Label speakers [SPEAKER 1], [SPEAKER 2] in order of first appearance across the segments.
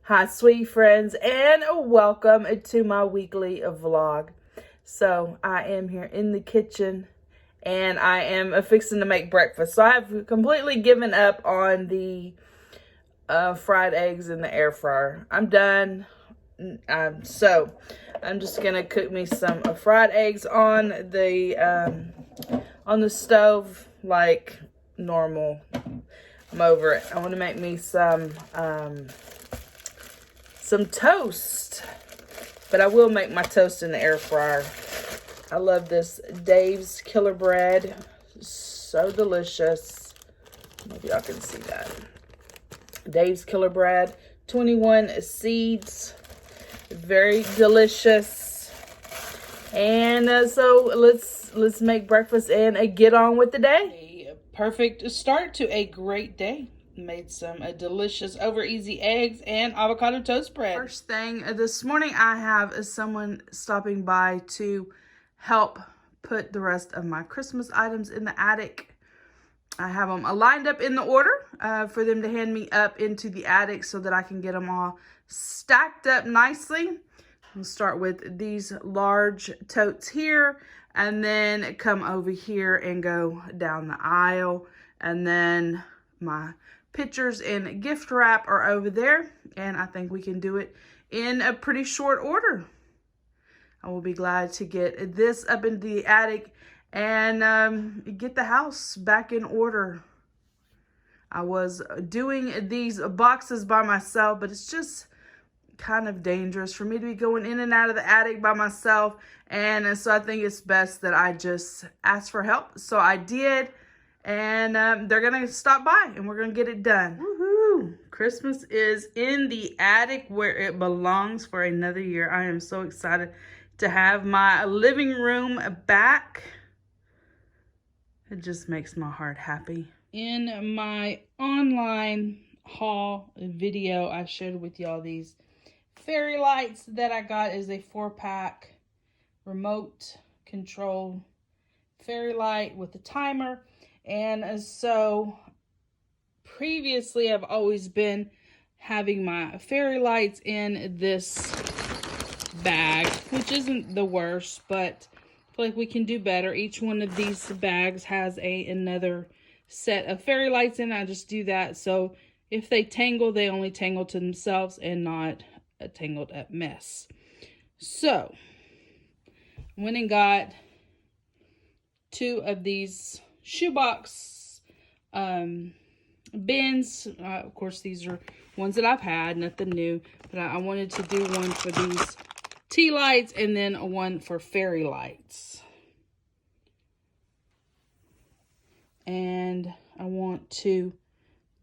[SPEAKER 1] Hi, sweet friends, and welcome to my weekly vlog. So I am here in the kitchen, and I am fixing to make breakfast. So I've completely given up on the fried eggs in the air fryer. I'm done. So I'm just gonna cook me some fried eggs on the stove like normal. I'm over it. I want to make me some toast, but I will make my toast in the air fryer. I love this Dave's Killer Bread. So delicious. Maybe y'all can see that. Dave's Killer Bread, 21 seeds. Very delicious. And so let's make breakfast and get on with the day. A perfect start to a great day. Made some delicious over easy eggs and avocado toast bread. First thing this morning, I have someone stopping by to help put the rest of my Christmas items in the attic. I have them lined up in the order for them to hand me up into the attic so that I can get them all stacked up nicely. We'll start with these large totes here, and then come over here and go down the aisle, and then my pictures and gift wrap are over there, and I think we can do it in a pretty short order. I will be glad to get this up into the attic and get the house back in order. I was doing these boxes by myself, but it's just kind of dangerous for me to be going in and out of the attic by myself, and so I think it's best that I just ask for help. So I did. And they're going to stop by and we're going to get it done. Woohoo! Christmas is in the attic where it belongs for another year. I am so excited to have my living room back. It just makes my heart happy. In my online haul video, I shared with y'all these fairy lights that I got as a 4-pack remote control fairy light with a timer. And so previously I've always been having my fairy lights in this bag, which isn't the worst, but I feel like we can do better. Each one of these bags has another set of fairy lights in. I just do that so if they tangle, they only tangle to themselves and not a tangled up mess. So went and got 2 of these shoebox bins. Of course, these are ones that I've had, nothing new, but I wanted to do one for these tea lights and then one for fairy lights. And I want to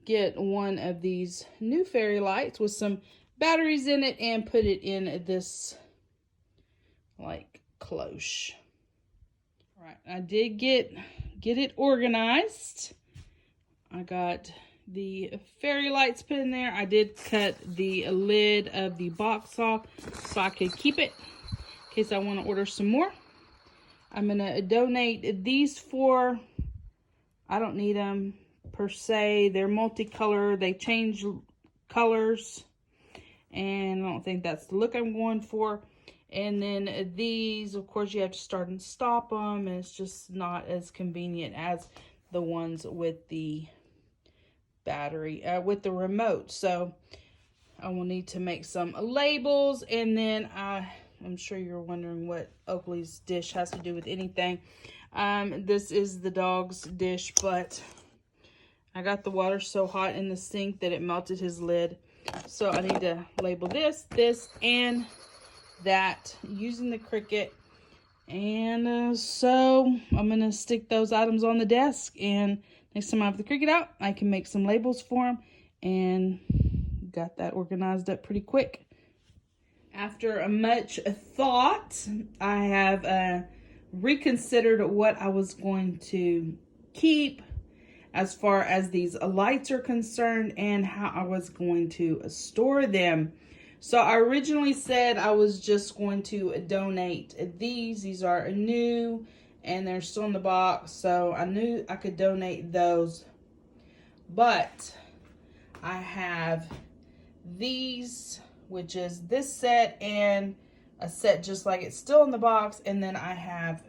[SPEAKER 1] get one of these new fairy lights with some batteries in it and put it in this like cloche. Right, I did get it organized. I got the fairy lights put in there. I did cut the lid of the box off so I could keep it in case I want to order some more. I'm going to donate these 4. I don't need them per se. They're multicolor. They change colors. And I don't think that's the look I'm going for. And then these, of course, you have to start and stop them, and it's just not as convenient as the ones with the battery, with the remote. So I will need to make some labels, and then I'm sure you're wondering what Oakley's dish has to do with anything. This is the dog's dish, but I got the water so hot in the sink that it melted his lid. So I need to label this, and that using the Cricut. And so I'm going to stick those items on the desk, and next time I have the Cricut out, I can make some labels for them, and got that organized up pretty quick. After much thought, I have reconsidered what I was going to keep as far as these lights are concerned and how I was going to store them. So I originally said I was just going to donate these. These are new and they're still in the box, so I knew I could donate those. But I have these, which is this set and a set just like it's still in the box, and then I have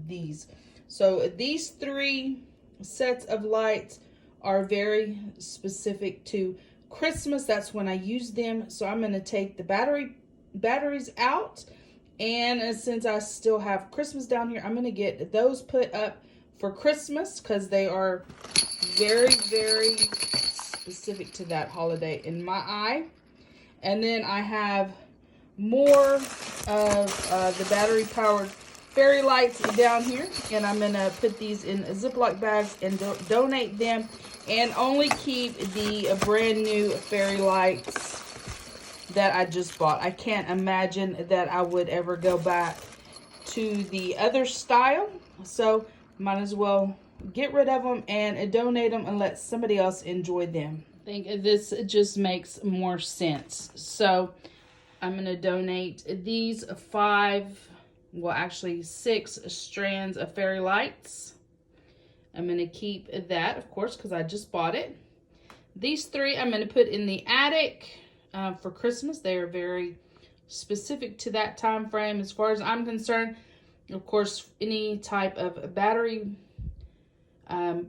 [SPEAKER 1] these. So these 3 sets of lights are very specific to Christmas. That's when I use them. So I'm going to take the batteries out, and since I still have Christmas down here, I'm going to get those put up for Christmas because they are very, very specific to that holiday in my eye. And then I have more of the battery powered fairy lights down here, and I'm going to put these in Ziploc bags and donate them, and only keep the brand new fairy lights that I just bought. I can't imagine that I would ever go back to the other style, so might as well get rid of them and donate them and let somebody else enjoy them. I think this just makes more sense. So I'm going to donate these 6 strands of fairy lights. I'm going to keep that, of course, because I just bought it. These 3 I'm going to put in the attic for Christmas. They are very specific to that time frame as far as I'm concerned. Of course, any type of battery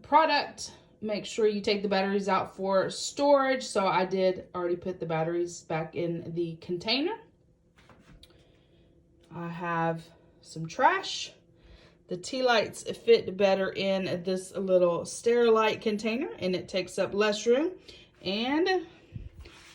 [SPEAKER 1] product, make sure you take the batteries out for storage. So I did already put the batteries back in the container. I have some trash. The tea lights fit better in this little Sterilite container, and it takes up less room. And I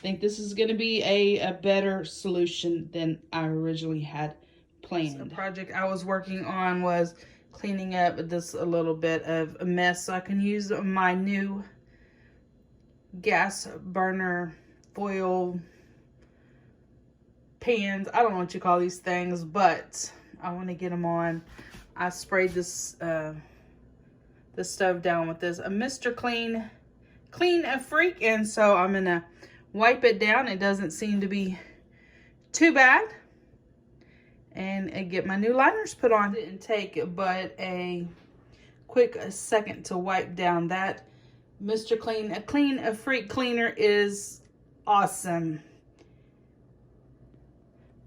[SPEAKER 1] think this is going to be a better solution than I originally had planned. The project I was working on was cleaning up this a little bit of a mess so I can use my new gas burner foil pans. I don't know what you call these things, but I want to get them on. I sprayed this stove down with this Mr. Clean Freak, and so I'm gonna wipe it down. It doesn't seem to be too bad, and get my new liners put on. It didn't take but a quick second to wipe down. That Mr. Clean Freak cleaner is awesome.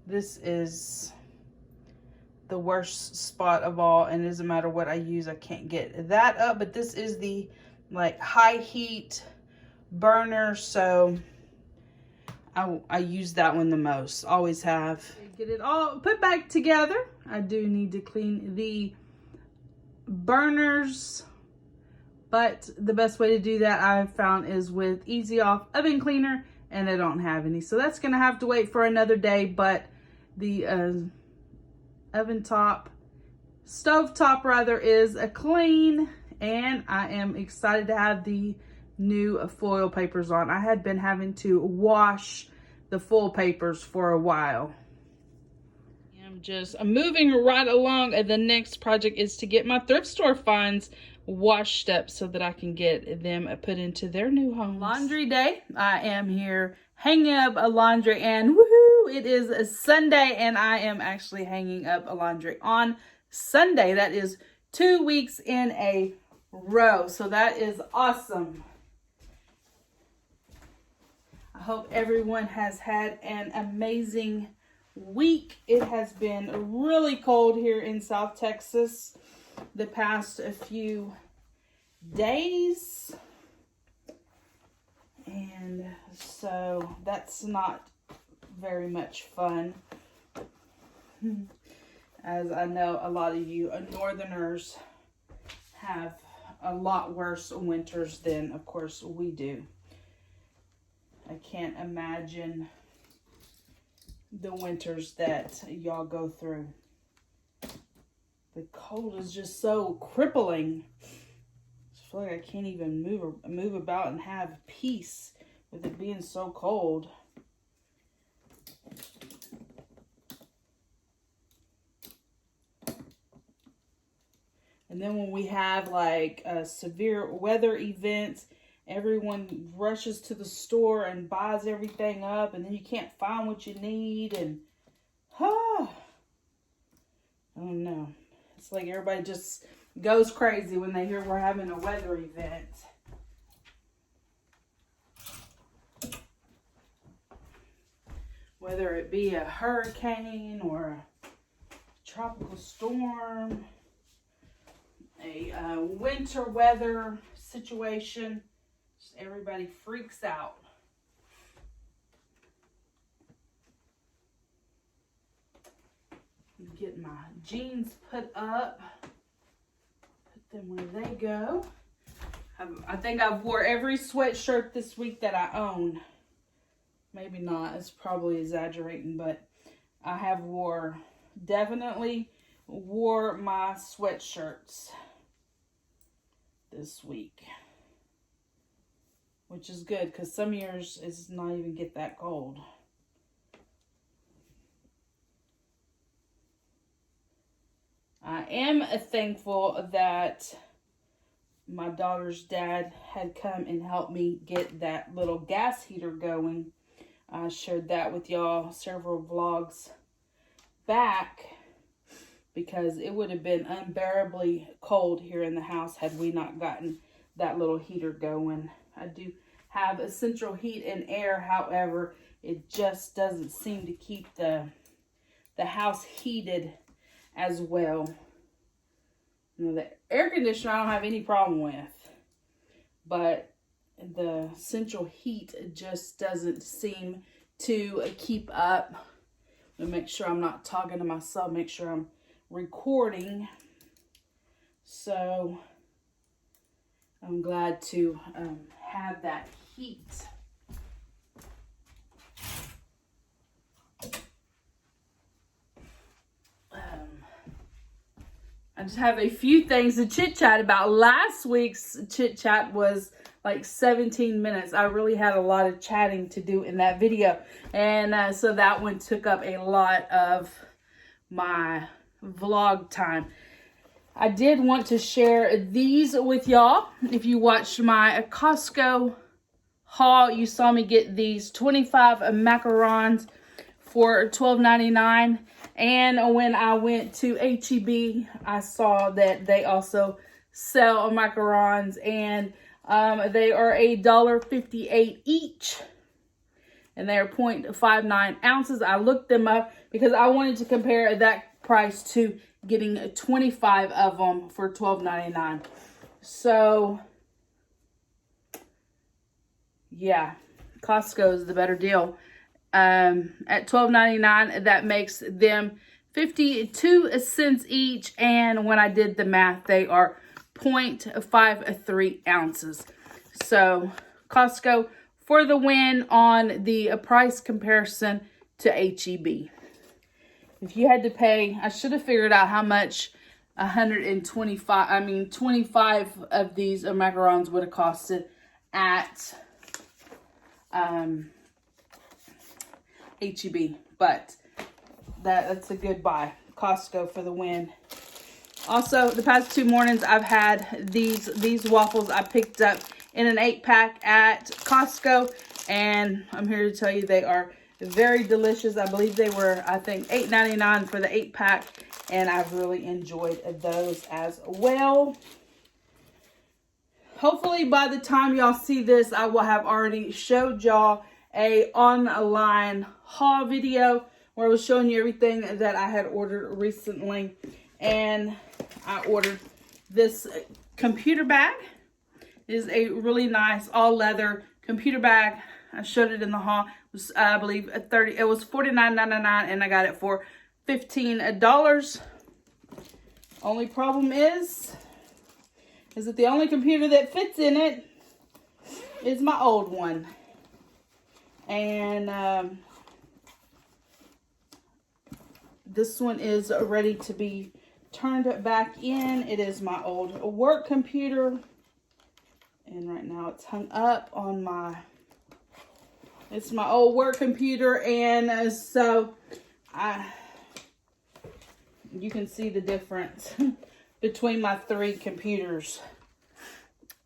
[SPEAKER 1] This is the worst spot of all, and it doesn't matter what I use, I can't get that up. But this is the high heat burner, so I use that one the most, always have. Get it all put back together. I do need to clean the burners, but the best way to do that I've found is with Easy Off oven cleaner, and I don't have any, so that's gonna have to wait for another day. But the stove top rather, is clean, and I am excited to have the new foil papers on. I had been having to wash the foil papers for a while. I'm moving right along. The next project is to get my thrift store finds washed up so that I can get them put into their new homes. Laundry day. I am here hanging up a laundry, and woohoo, it is a Sunday, and I am actually hanging up a laundry on Sunday. That is 2 weeks in a row, so that is awesome. I hope everyone has had an amazing week. It has been really cold here in South Texas the past few days, and so that's not very much fun, as I know a lot of you northerners have a lot worse winters than, of course, we do. I can't imagine the winters that y'all go through. The cold is just so crippling. I feel like I can't even move about and have peace with it being so cold. And then when we have severe weather events, everyone rushes to the store and buys everything up, and then you can't find what you need, and I don't know. It's like everybody just goes crazy when they hear we're having a weather event. whether it be a hurricane or a tropical storm, a winter weather situation. Just everybody freaks out. Get my jeans put up, put them where they go. I think I've wore every sweatshirt this week that I own. Maybe not, it's probably exaggerating, but I have definitely wore my sweatshirts this week, which is good because some years it's not even get that cold. I am thankful that my daughter's dad had come and helped me get that little gas heater going. I shared that with y'all several vlogs back because it would have been unbearably cold here in the house had we not gotten that little heater going. I do have a central heat and air, however, it just doesn't seem to keep the house heated as well. You know, the air conditioner I don't have any problem with, but the central heat just doesn't seem to keep up. Let me make sure I'm not talking to myself, make sure I'm recording. So I'm glad to have that heat. I just have a few things to chit chat about. Last week's chit chat was like 17 minutes. I really had a lot of chatting to do in that video. And so that one took up a lot of my vlog time. I did want to share these with y'all. If you watched my Costco haul, you saw me get these 25 Macarons for $12.99. And when I went to H-E-B, I saw that they also sell macarons, and they are $1.58 each, and they are 0.59 ounces. I looked them up because I wanted to compare that price to getting 25 of them for $12.99. So yeah, Costco is the better deal. At $12.99, that makes them 52 cents each, and when I did the math, they are 0.53 ounces. So Costco for the win on the price comparison to H-E-B. If you had to pay, I should have figured out how much 25 of these macarons would have costed at H-E-B, but that's a good buy. Costco for the win. Also, the past 2 mornings I've had these waffles I picked up in an 8-pack at Costco, and I'm here to tell you they are very delicious. I believe they were, I think, $8.99 for the 8-pack, and I've really enjoyed those as well. Hopefully by the time y'all see this, I will have already showed y'all a online haul video where I was showing you everything that I had ordered recently. And I ordered this computer bag. It is a really nice all leather computer bag. I showed it in the haul. It was, I believe, it was $49.99, and I got it for $15. Only problem is that the only computer that fits in it is my old one. And this one is ready to be turned back in. It is my old work computer. And right now it's hung up on it's my old work computer. And so you can see the difference between my 3 computers.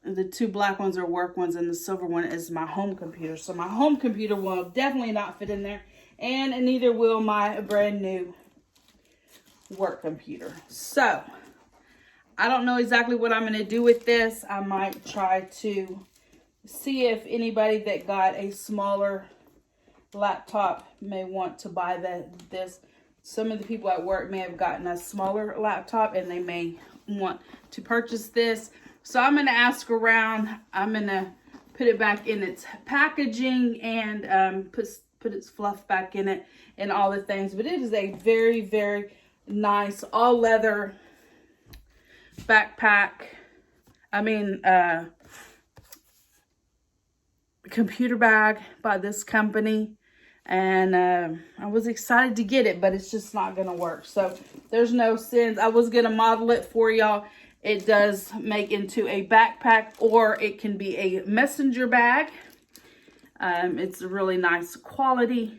[SPEAKER 1] The 2 black ones are work ones, and the silver one is my home computer. So my home computer will definitely not fit in there, and neither will my brand new work computer. So I don't know exactly what I'm going to do with this. I might try to see if anybody that got a smaller laptop may want to buy this. Some of the people at work may have gotten a smaller laptop and they may want to purchase this. So I'm going to ask around. I'm going to put it back in its packaging and put its fluff back in it and all the things. But it is a very, very nice all leather backpack. Computer bag by this company. And I was excited to get it, but it's just not going to work. So there's no sense. I was going to model it for y'all. It does make into a backpack, or it can be a messenger bag. It's a really nice quality,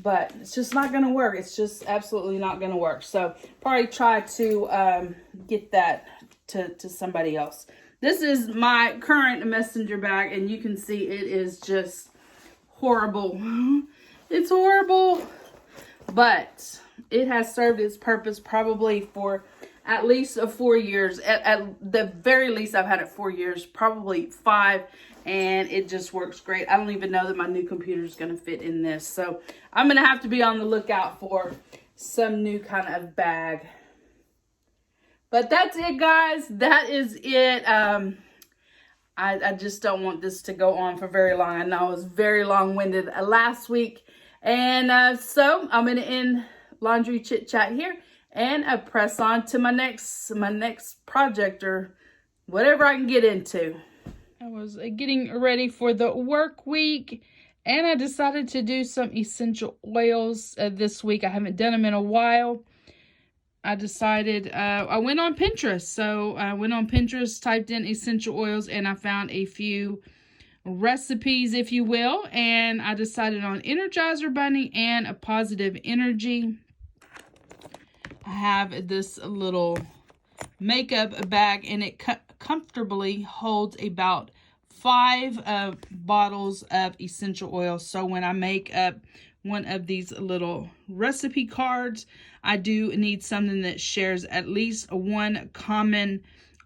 [SPEAKER 1] but it's just not going to work. It's just absolutely not going to work. So probably try to get that to somebody else. This is my current messenger bag, and you can see it is just horrible. It's horrible, but it has served its purpose probably for at least 4 years. At the very least, I've had it 4 years, probably 5, and it just works great. I don't even know that my new computer is going to fit in this, so I'm going to have to be on the lookout for some new kind of bag. But that's it, guys. That is it. I just don't want this to go on for very long. I know I was very long-winded last week. And so I'm going to end laundry chit chat here and press on to my next project or whatever I can get into. I was getting ready for the work week, and I decided to do some essential oils this week. I haven't done them in a while. I decided, I went on Pinterest. So I went on Pinterest, typed in essential oils, and I found a few recipes, if you will. And I decided on Energizer Bunny and a Positive Energy. I have this little makeup bag, and it comfortably holds about 5 bottles of essential oils. So when I make up one of these little recipe cards, I do need something that shares at least one common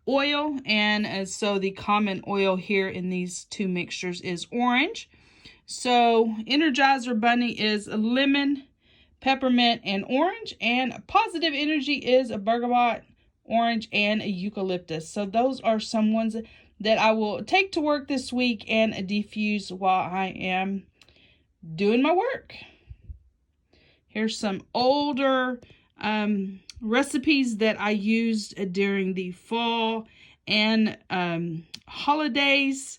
[SPEAKER 1] oil. And so the common oil here in these two mixtures is orange. So Energizer Bunny is lemon, peppermint, and orange. And Positive Energy is a bergamot, orange, and eucalyptus. So those are some ones that I will take to work this week and diffuse while I am doing my work. Here's some older recipes that I used during the fall and holidays.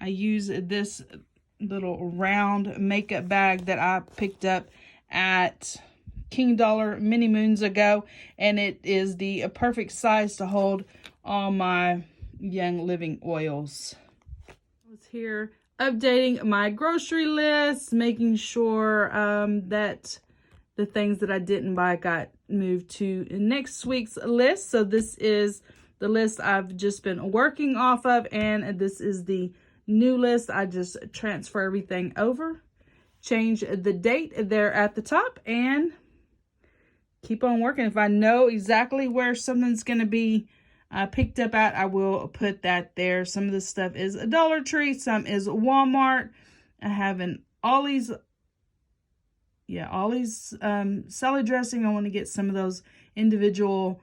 [SPEAKER 1] I use this little round makeup bag that I picked up at King Dollar many moons ago, and it is the perfect size to hold all my Young Living oils. I was here updating my grocery list, making sure that the things that I didn't buy got moved to next week's list. So this is the list I've just been working off of, and this is the new list. I just transfer everything over, change the date there at the top, and keep on working. If I know exactly where something's going to be picked up at, I will put that there. Some of the stuff is a Dollar Tree, some is Walmart. I have an Ollie's salad dressing. I want to get some of those individual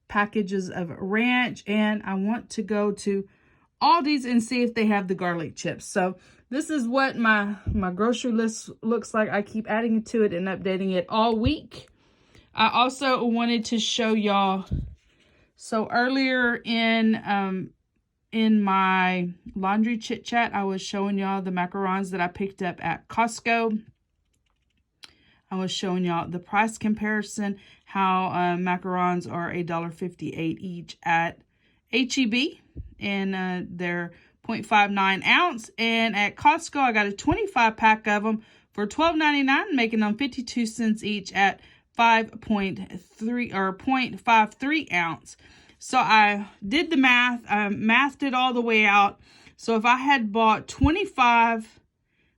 [SPEAKER 1] packages of ranch, and I want to go to Aldi's and see if they have the garlic chips. So this is what my grocery list looks like. I keep adding to it and updating it all week. I also wanted to show y'all, so earlier in my laundry chit chat, I was showing y'all the macarons that I picked up at Costco. I was showing y'all the price comparison, how macarons are $1.58 each at H-E-B, and they're 0.59 ounce. And at Costco, I got a 25 pack of them for $12.99, making them 52 cents each at 5.3 or 0.53 ounce. So I did the math. I mathed it all the way out. So if I had bought 25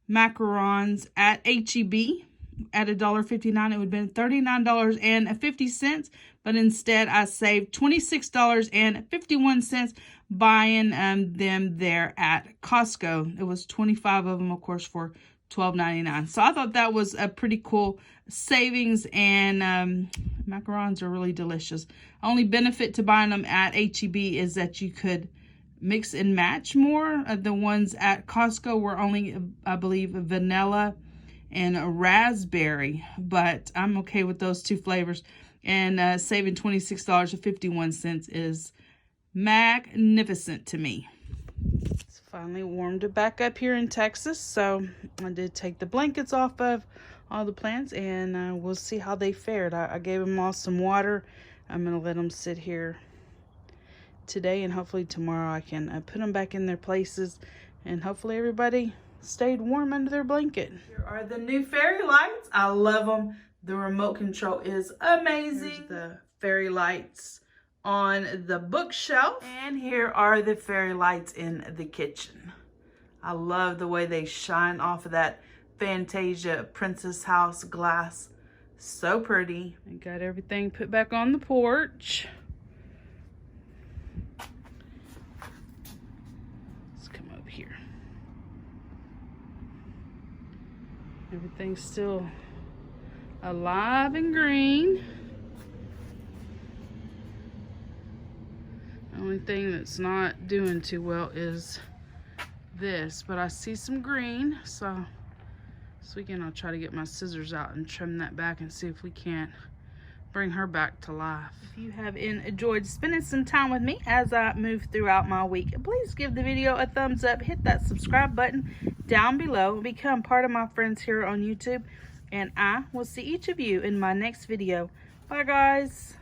[SPEAKER 1] macarons at H-E-B at $1.59, it would have been $39.50. But instead, I saved $26.51 buying them there at Costco. It was 25 of them, of course, for $12.99. So I thought that was a pretty cool savings, and macarons are really delicious. Only benefit to buying them at H-E-B is that you could mix and match more. The ones at Costco were only, I believe, vanilla and a raspberry, but I'm okay with those two flavors. And saving $26.51 is magnificent to me. It's finally warmed it back up here in Texas, so I did take the blankets off of all the plants, and we'll see how they fared. I gave them all some water. I'm gonna let them sit here today, and hopefully tomorrow I can put them back in their places, and hopefully everybody stayed warm under their blanket. Here are the new fairy lights. I love them. The remote control is amazing. Here's the fairy lights on the bookshelf, and here are the fairy lights in the kitchen. I love the way they shine off of that Fantasia Princess House glass. So pretty. I got everything put back on the porch. Let's come up here. Everything's still alive and green. The only thing that's not doing too well is this, but I see some green, so this weekend I'll try to get my scissors out and trim that back and see if we can't bring her back to life. If you have enjoyed spending some time with me as I move throughout my week, please give the video a thumbs up, hit that subscribe button down below, and become part of my friends here on YouTube. And I will see each of you in my next video. Bye, guys.